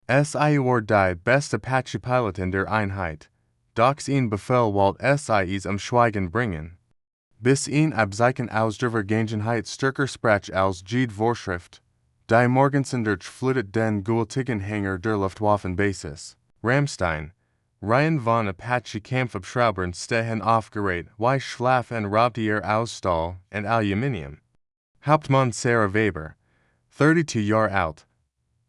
Sie war die beste Apache Pilot in der Einheit. Doch ihn Befehl wollt SIs Schweigen bringen. Bis ihn Abzeichen aus der Vergangenheit stärker sprach als jede Vorschrift. Die Morgensen durch flutet den gültigen Hänger der Luftwaffenbasis. Rammstein. Reihen von Apache Kampfhubschraubern stehen aufgerät, wie Schlaf und Raubtier aus Stahl und Aluminium. Hauptmann Sarah Weber, 32 Jahre alt.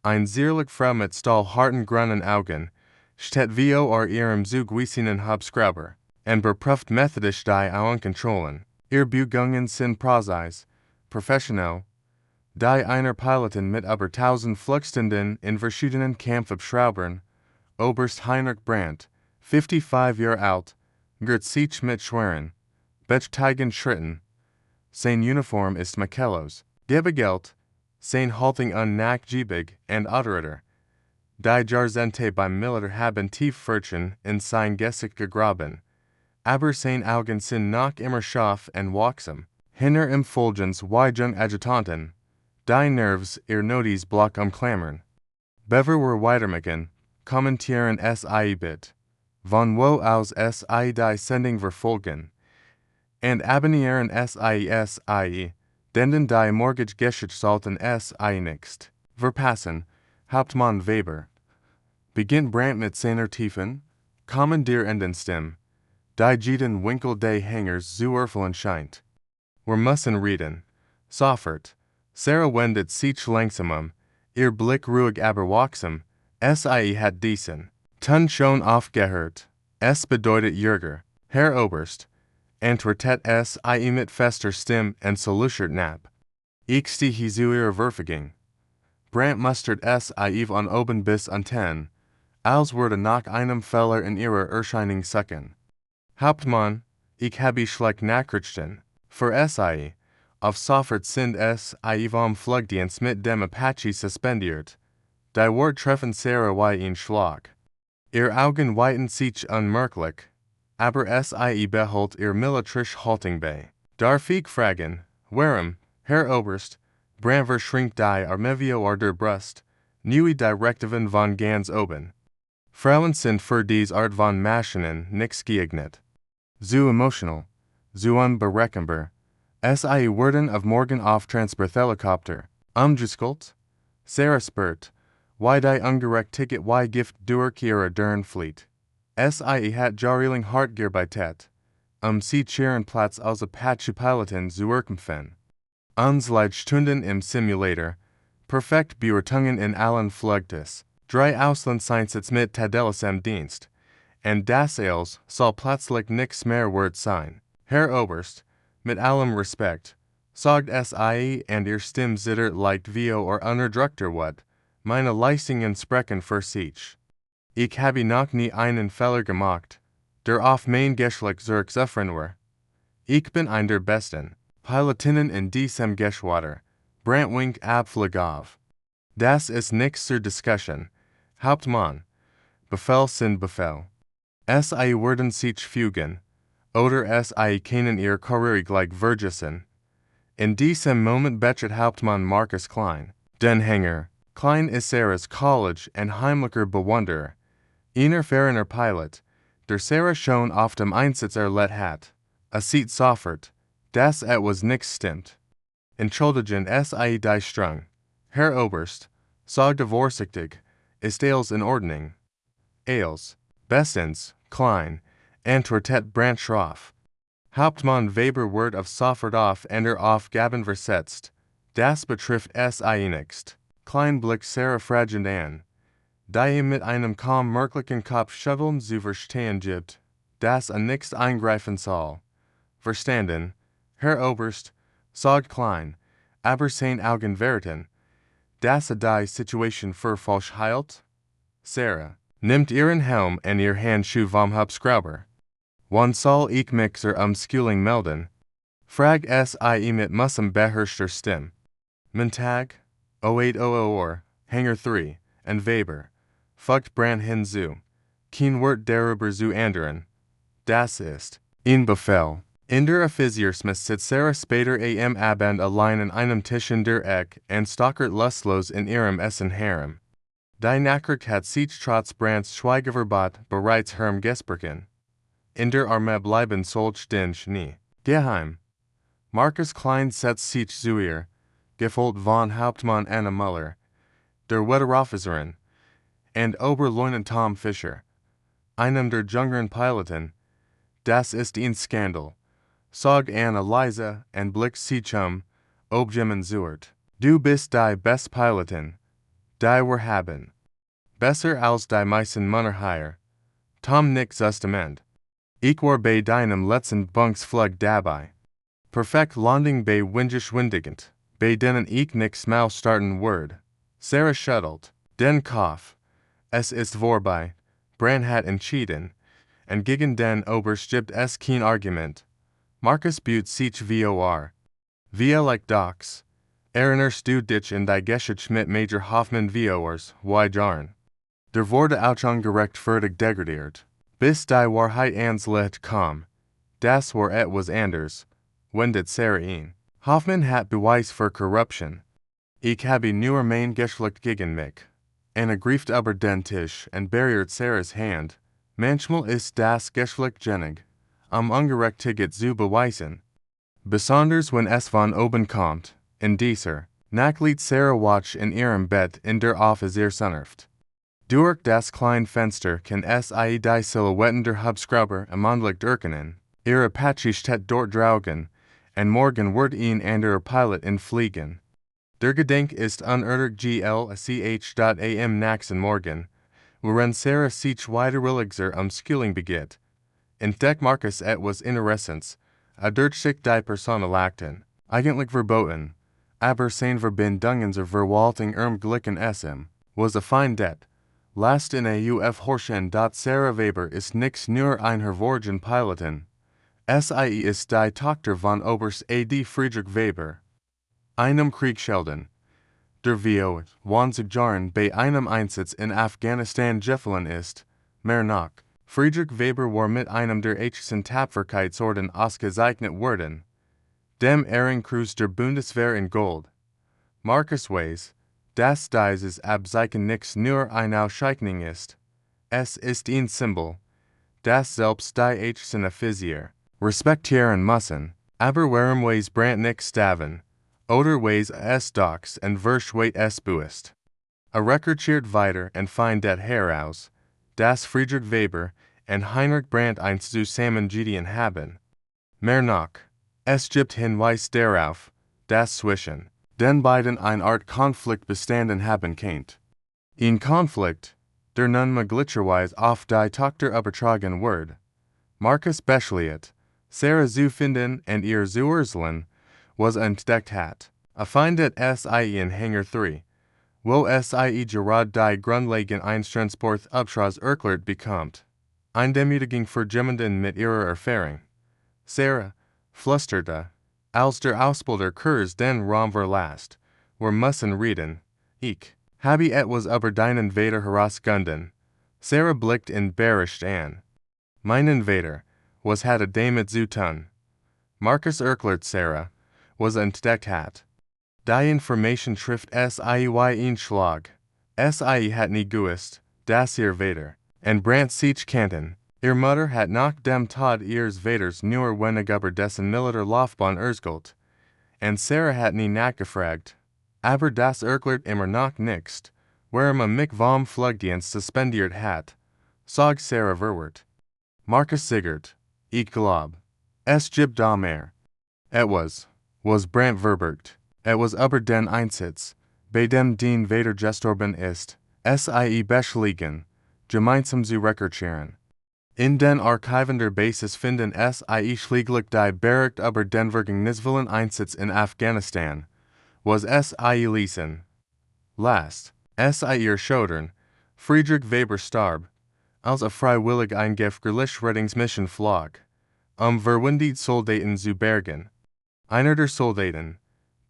Ein zierlich Frau mit stahlharten grünen Augen, steht vor ihrem zugewesenen Hubschrauber, und beprüft methodisch die Augenkontrollen. Ihr Bewegungen sind präzise, professionell. Die einer Pilotin mit über 1000 Flugstunden in verschiedenen Kampfhubschraubern, Oberst Heinrich Brandt, 55 Jahre alt, girt sich mit schweren, betätigen Schritten. Sein Uniform ist Makellos, gebegelt, sein Haltung unnachgiebig und autoriter. Die Jahrzehnte beim Militär haben tief Furchen in sein Gesicht gegraben, aber sein Augen sind noch immer scharf und wachsam. Hinter im Fulgens wie jung Adjutanten, die Nerves ihr Notiz Block umklammern. Bever wir weitermachen, kommentieren Sie bit. Von wo aus Sie die Sendung verfolgen. Und abonnieren Sie, denn die Mortgage sollten Sie nicht verpassen. Hauptmann Weber. Beginnt Brandt mit seiner tiefen, kommandierenden Stimme, die jeden Winkel des Hängers zu erfüllen scheint. Wir müssen reden. Sofort. Sarah wendet sich langsam ihr Blick ruhig aber wachsam. Sie hat diesen Ton schon aufgehört. Es bedeutet Jürger, Herr Oberst, antwortet Sie mit fester Stimme und salutiert knapp. Ich stehe zu Ihrer Verfügung. Brandt mustert Sie von oben bis unten, als würde nach einem Fehler in ihrer Erscheinung suchen. Hauptmann, ich habe schlecht Nachrichten für Sie. Auf sofort sind Sie vom Flugdienst mit dem Apache suspendiert. Die Wort treffen Sarah wie ein Schlag. Ihr Augen weiten sich unmerklich, aber Sie behält ihr militärische Haltung bei. Darf ich fragen, warum, Herr Oberst, Brandt verschränkt die Armevio der Brust, neue Direktiven von ganz oben. Frauen sind für diese Art von Maschinen nicht geeignet. Zu emotional, zu unberechenbar. Sie werden auf morgen auf Transporthelikopter umgeschult. Sarah spürt, wie die Ungerechtigkeit wie Gift durch ihre Dern flieht. Sie hat jahrelang hart gearbeitet, sich ihren Platz als Apache-Pilotin zu erkämpfen. Stunden im Simulator, perfekt Beurtungen in allen Flugtests, 3 Auslandseinsatz mit Tadellesem Dienst, und das alles soll plötzlich nichts mehr wert sein. Herr Oberst, mit allem Respekt, sagt Sie und ihr Stimme zittert leicht wie unterdrückter Wut, meine Leistungen sprechen für sich. Ich habe noch nie einen Fehler gemacht, der auf mein Geschlecht zurückzuführen war. Ich bin ein der Besten. Pilotinnen in diesem Geschwader. Brandt winkt abflug auf. Das ist nichts zur Diskussion. Hauptmann. Befehl sind Befehl. Sie werden sich fügen. Oder Sie können ihr Karriere gleich vergessen. In diesem Moment betritt Hauptmann Markus Klein, den Hänger. Klein ist Sarahs College und heimlicher Bewunderer. Ein erfahrener Pilot, der Sarah schon auf dem Einsatz erlebt hat. Sieht sofort, dass etwas nicht stimmt. Entschuldigen Sie die Strang. Herr Oberst, sagt vorsichtig, ist alles in Ordnung? Alles, bestens, Klein, antwortet Brandt schroff. Hauptmann Weber wird auf sofort auf Aufgaben versetzt. Das betrifft Sie nicht. Klein blickt Sarah fragend an. Die mit einem kaum merklichen Kopfschütteln zu verstehen gibt, dass nichts eingreifen soll. Verstanden, Herr Oberst, sagt Klein, aber sein Augen werten, dass die Situation für falsch hält? Sarah, nimmt ihren Helm und ihr Handschuh vom Hubschrauber. Wann soll ich mich zur Umschulung melden? Frag Sie mit beherrschter Stimme. Montag, 0800 Hangar 3, und Weber, fügt Brandt hinzu. Kein Wort darüber zu ändern. Das ist ein Befehl. In der Offiziersmess sitzt Sarah später am Abend allein an einem Tisch in der Ecke und stockert lustlos in ihrem Essen herum. Die Nachricht hat sich trotz Brandts Schweigeverbot bereits herumgesprochen. In der Armee bleiben solche Dinge nie geheim. Markus Klein setzt sich zu ihr, gefolgt von Hauptmann Anna Müller, der Wetterofficerin, and Oberleutnant Tom Fischer, einem der jüngeren Piloten. Das ist ein Skandal, sagt Anna leise und blickt sich Objemen zuert. Du bist die beste Pilotin, die wir haben. Besser als die meisten Männer hier. Tom nickt zustimmend. Ich war bei deinem letzten Bunksflug dabei. Perfekt Landung bei Windgeschwindigkeit, bei denen ich nichts mal starten würde. Sarah schüttelt den Kopf. Es ist vorbei. Brand hat entschieden. Und gegen den Oberst gibt es kein Argument. Markus büht sich vor. Like Docs. Erinnerst du dich in die Geschichte mit Major Hoffmann Viors, Jahren? Der wurde auch ungerechtfertigt degradiert. Bis die Wahrheit ans Licht kam. Das war etwas anders. Wendet Sarah ihn. Hoffmann hat Beweis für Korruption. Ich habe nur mein Geschlecht gegen mich. Anna grieft über den Tisch und berührt Sarahs Hand. Manchmal ist das Geschlecht genig, Ungerechtigkeit zu beweisen. Besonders wenn es von oben kommt. In dieser Nacht liegt Sarah wach in ihrem Bett in der Offizier Sunnerft. Durch das kleine Fenster kann sie die Silhouetten der Hubschrauber am Mondlicht erkennen. Ihr Apache steht dort draugen, und morgen wird ein anderer Pilot entfliegen. Der Gedenk ist glch.am nächsten Morgen, worin Sarah sich widerwilliger Skilling begeht. Entdeckt Markus etwas Interessantes, durch sich die Personenakten, eigentlich verboten, aber seine Verbindungen zur Verwaltung glichen SM, was a fein det. Last in auf Horschen. Sarah Weber ist nix nur ein hervorgen Pilotin. Sie ist die Tochter von Oberst A.D. Friedrich Weber, einem Kriegshelden, der vor 20 Jahren bei einem Einsatz in Afghanistan gefallen ist. Mehr noch, Friedrich Weber war mit einem der ältesten Tapferkeitsorden ausgezeichnet worden, dem Ehrenkreuz der Bundeswehr in Gold. Markus weiß, dass dieses Abzeichen nix nur eine Auszeichnung ist. Es ist ein Symbol, das selbst die ältesten Offizier respektieren müssen, aber warum weiß Brandt nix staven, oder weiß es docs und versteht es bewusst. Recherchiert weiter und findet heraus, dass Friedrich Weber und Heinrich Brandt einst zusammengetan haben. Mehr noch, es gibt Hinweis darauf, dass zwischen den beiden eine Art Konflikt bestanden haben könnte. Ein Konflikt, der nun möglicherweise auf die Tochter übertragen wird. Markus beschließt, Sarah zu finden und ihr zu erzählen, was entdeckt hat. Findet sie in Hangar 3, wo sie gerade die grundlegenden Einstransport-Abschluss erklärt bekommt. Eine Demütigung für jemanden mit ihrer Erfahrung. Sarah flüsterte, als der Ausbilder Kurs den Raum verlässt, wir müssen reden. Ich habe etwas über deinen Vater herausgefunden. Sarah blickt ihn überrascht an. Meinen Vater, was hat damit zu tun? Markus erklärt Sarah, was entdeckt hat. Die Information trifft sie ein Schlag. Sie hat nie gewusst, dass ihr Vater und Brandt sich kannten. Ihr Mutter hat nach dem Tod ihres Vaters nur wenig über dessen Militärlaufbahn erzählt. Und Sarah hat nie nachgefragt. Aber das erklärt immer noch nichts, warum mich vom Flugdienst suspendiert hat, sagt Sarah verwirrt. Markus siggert, ich glaub, es gibt da mehr. Was Brandt verbergt. Was über den Einsatz, bei dem den Vater gestorben ist, sie beschliegen, gemeinsam zu recherchieren. In den Archiven der Basis finden sie schließlich die Bericht über den vergangenen Einsatz in Afghanistan, was sie lesen. Last, ihr Schildern, Friedrich Weber starb, als freiwillig eingefgerliche Rettungsmission flog, verwundet Soldaten zu bergen. Einer der Soldaten,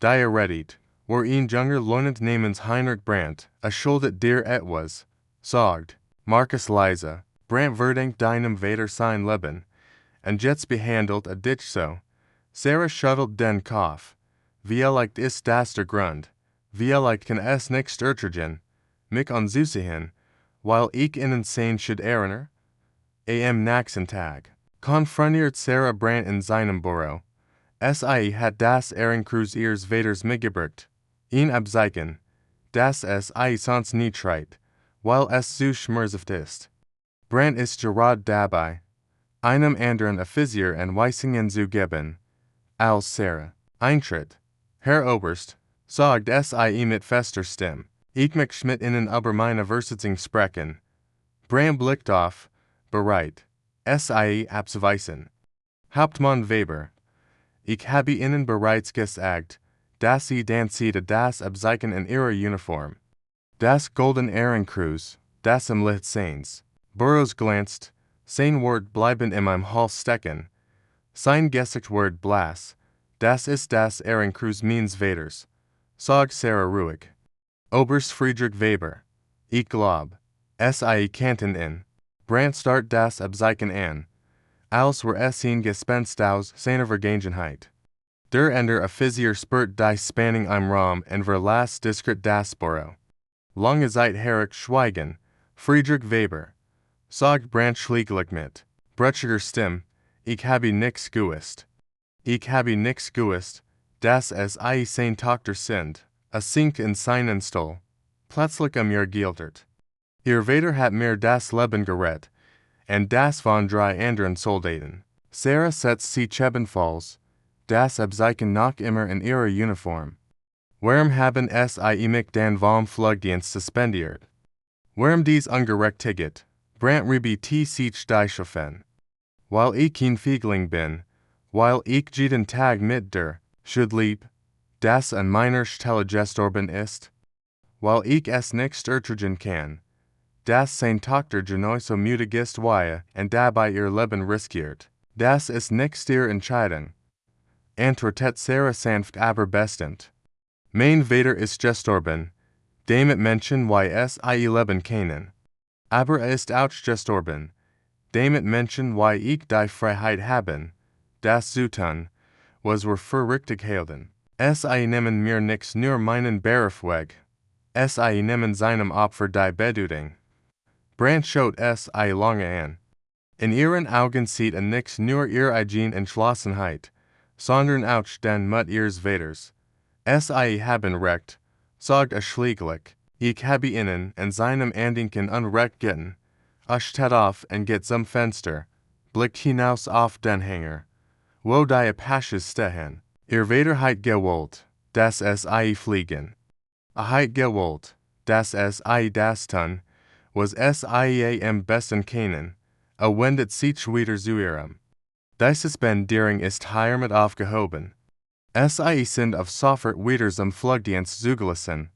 die rettet, war ein junger Leutnant namens Heinrich Brandt, schuldet der etwas, sagt Markus leise. Brandt verdenkt deinem Vater sein Leben, und jetzt behandelt dich so. Sarah schüttelt den Kopf. Vielleicht ist das der Grund. Vielleicht kann es nicht ertragen, mich anzusehen, weil ich ihnen sein should erinnern, am nächsten Tag. Konfrontiert Sarah Brandt in seinem Büro. Sie hat das Ehrenkreuz ihres Vaters mitgebracht. Ihn Abzeichen, das sie sonst nie trägt, weil es zu schmerzhaft ist. Brandt ist gerade dabei, einem anderen Offizier Anweisungen zu geben. Als Sarah eintritt, Herr Oberst, sagt sie mit fester Stimme, ich möchte mit Ihnen über meine Versetzung sprechen. Brandt blickt auf, bereit, sie abzuweisen. Hauptmann Weber, ich habe Ihnen bereits gesagt, dass Sie dann sieht das Abzeichen in Ihrer Uniform. Das golden Ehrenkreuz, das im Licht seines Büros glänzt, sein Wort bleiben in meinem Hals stecken. Sein Gesicht wird blass, das ist das Ehrenkreuz meines Vaters, sagt Sarah ruhig. Oberst Friedrich Weber, ich glaub, sie kannten ihn. Brandt starrt das Abzeichen an, als wär es ein Gespenst aus seiner Vergangenheit. Der Ender Offizier spürt die Spannung im Raum und verlässt diskret das Büro. Lange Zeit herrscht Schweigen. Friedrich Weber, sagt Brandt schließlich mit brüchiger Stimme, ich habe nix gewusst. Ich habe nix gewusst, dass sie seine Tochter sind. Sinkt in seinen Stuhl. Plötzlich mir gealtert. Ihr Vater hat mir das Leben gerettet, und das von 3 anderen Soldaten. Sarah setzt sich ebenfalls, das Abzeichen noch immer in ihrer Uniform. Warum haben sie mich dann vom Flugdienst suspendiert? Warum dies Ungerechtigkeit? Brandt rebt sich die Schaffen. Weil ich kein Feigling bin, weil ich jeden Tag mit der Schuld lieb, das an meiner Stelle gestorben ist, weil ich es nicht ertragen kann, dass seine Tochter genauso mutig ist wie und dabei ihr Leben riskiert. Das ist nicht ihre Entscheidung. Antwortet Sarah sanft aber bestimmt. Mein Vater ist gestorben, damit Menschen wie sie leben können. Aber ist auch gestorben, damit Menschen wie ich die Freiheit haben, das zu tun, was wir für richtig halten. Sie nehmen mir nix nur meinen Beruf weg. Sie nehmen seinem Opfer die Bedeutung. Brandt schaut sie lange an. In ihren Augen sieht nix nur ihre eigene Entschlossenheit, sondern auch den Mut ihres Vaters. Sie haben recht, sagt schließlich, ich habe ihnen in seinem Andenken Unrecht getan. Steht auf und geht zum Fenster, blickt hinaus auf den Hänger, wo die Apaches stehen. Ihr Vater hat gewollt, dass sie fliegen. Hat gewollt, dass sie das tun, was sie am besten kennen, wendet sich wieder zu ihrem. Die Suspendierung ist hiermit aufgehoben. Sie sind auf sofort wieder zum Flugdienst zugelassen.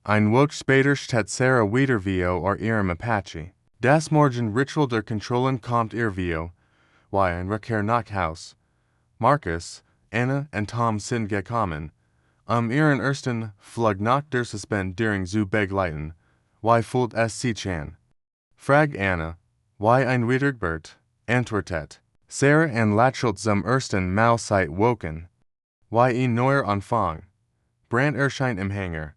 Ein Woche später steht Sarah wieder vor ihrem Apache. Das Morgenritual der Kontrollen kommt ihr wie ein Rückkehr nach Haus. Marcus, Anna und Tom sind gekommen, ihren ersten Flug nach der Suspendierung zu begleiten. Wie fühlt es sich an? Fragt Anna, wie ein Wiedergeburt, antwortet Sarah und lächelt zum ersten Mal seit Wochen. Wie ein neuer Anfang. Brandt erscheint im Hangar,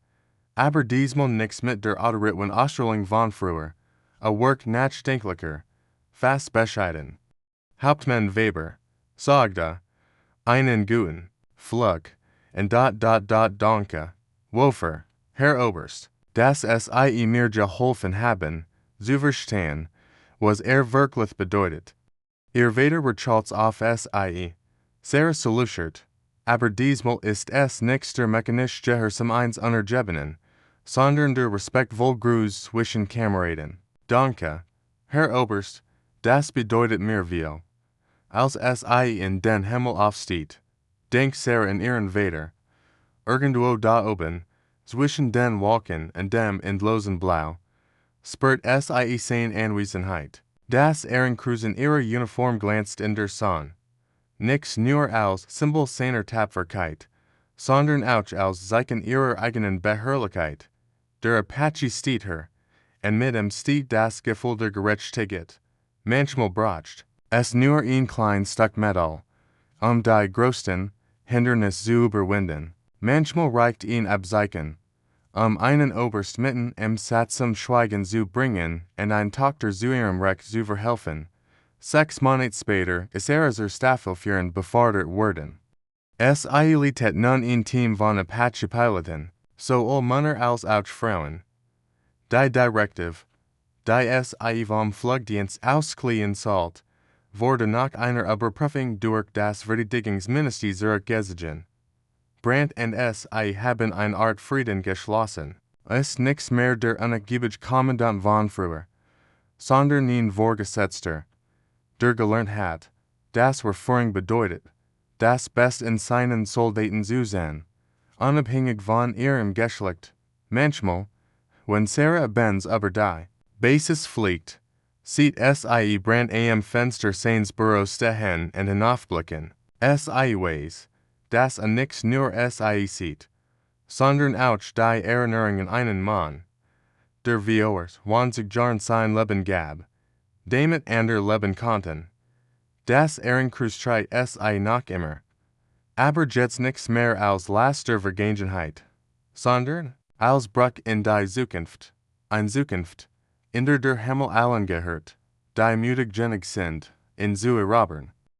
aber diesmal nichts mit der Autoritwen Ausstrahlung von früher. Wirkt nachdenklicher, fast bescheiden. Hauptmann Weber, sagte, einen guten Flug, und danke, wofür, Herr Oberst, dass sie mir geholfen haben, zu verstehen, was wirklich bedeutet. Ihr Vater rechalt auf sie. Sarah salutiert, aber diesmal ist es nicht der mechanisch Gehorsam eines Unergebenen, sondern der respektvolle Gruß zwischen Kameraden. Danke, Herr Oberst, das bedeutet mir viel. Als sie in den Himmel aufsteht, denkt Sarah an ihren Vater. Irgendwo da oben, zwischen den Wolken und dem endlosen Blau, spürt sie seine Anwesenheit. Das Ehrenkreuz in ihrer Uniform glänzt in der Sonne. Nix nur als Symbol seiner Tapferkeit, sondern auch als Zeichen ihrer eigenen Beharrlichkeit. Der Apache steht her, und mit ihm steht das Gefühl der Gerechtigkeit. Manchmal braucht es nur ein kleines Stück Metall, die größten Hindernisse zu überwinden. Manchmal reicht ein Abzeichen, Einen Oberst mitten im Satzum Schweigen zu bringen und ein Tochter zu ihrem Recht zu verhelfen. 6 Monate später ist zur Staffelführung befördert worden. Es eilt nun ein Team von Apache-Piloten, sowohl Männer als auch Frauen. Die Direktive, die es vom Flugdienst ausgeliehen sollte, wurde nach einer Überprüfung durch das Verteidigungsministerium zurückgezogen. Brandt und SI haben eine Art Frieden geschlossen. Es ist nichts mehr der unergiebige Kommandant von früher, sondern ein Vorgesetzter, der gelernt hat, dass Verführung bedeutet, das Beste in seinen Soldaten zu sein, unabhängig von ihrem Geschlecht. Manchmal, wenn Sarah Benz über die Basis fliegt, sieht SI Brandt am Fenster seines Büros stehen und hinaufblicken. SI weiß, dass nix nur SI sieht, sondern auch die Erinnerungen einen Mann, der Viewers 20 Jahren sein Leben gab, damit andere leben konnten. Das Ehrenkreuzstreit SI noch immer, aber jetzt nix mehr als Last der Vergangenheit, sondern als Bruch in die Zukunft, ein Zukunft, in der Himmel allen gehört, die mutig genug sind, in zu erobern.